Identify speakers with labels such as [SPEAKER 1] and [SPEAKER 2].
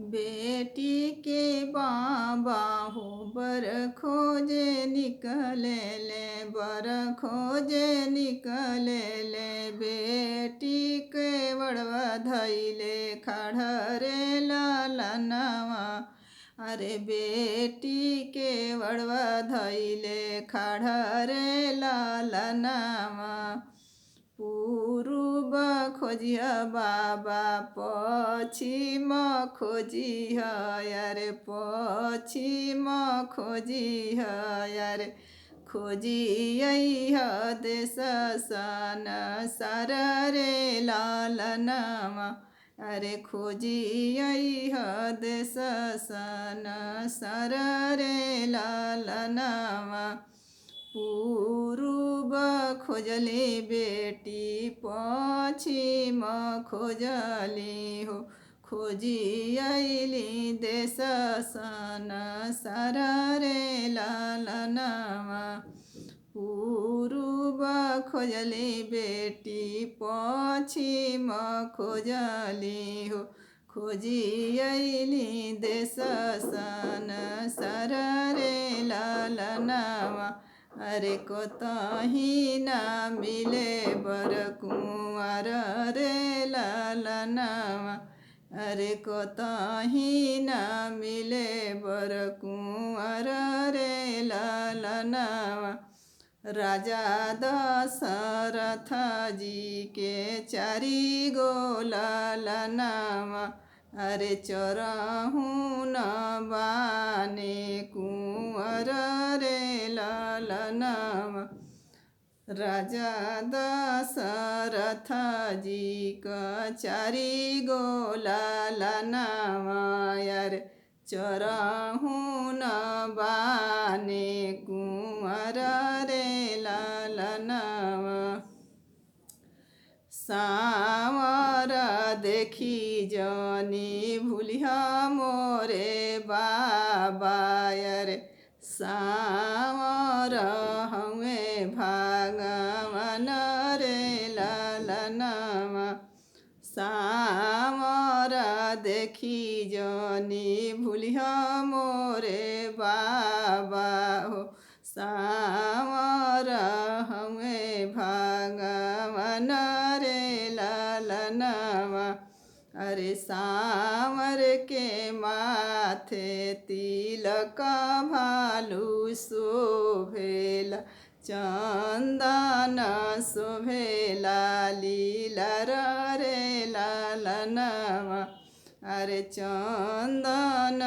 [SPEAKER 1] बेटी के बाबा हो बर खोजे निकले ले, बर खोजे निकले ले। बेटी के बड़वा धैले खड़रे लालनवा, अरे बेटी के बड़वा धैले खड़रे लालनवा। पूर्व खोजिया बाबा पश्चिम खोजिह, अरे पश्चिम खोजिह, अरे खोजिह देश सन सर रे लालनवा, अरे खोजिह देश सन सर रे लालनवा। पूर्व खोजली बेटी पश्चिम खोजली हो, खोजी अइली देश सन सर रे लालनवा। पूर्व खोजली बेटी पश्चिम खोजली हो, खोजी अइली देश सन सर रे लालनवा। अरे कतही ना मिले बर कुंवर रे लालनवा, अरे कतही ना मिले बर कुंवर रे लालनवा। राजा दशरथ जी के चारि गो लालनवा, अरे चरहु न बाने कुंवर रे लालनवा। राजा दशरथ जी का चारि गो लालनवा, अरे चरहु न बाने कुंवर रे लालनवा। सांवर देखी जनी भूलिहा मोरे बाबा, अरे सांवर हमें भगवान रे लालनवा। सांवर देखी जनी भूलिहा मोरे बाबा हो, सांवर हमें भगवान रे लालनवा। अरे सांवर के माथे तिलक भालू शोभेला, चंदन शोभेला लीलर रे लालनवा, अरे चंदन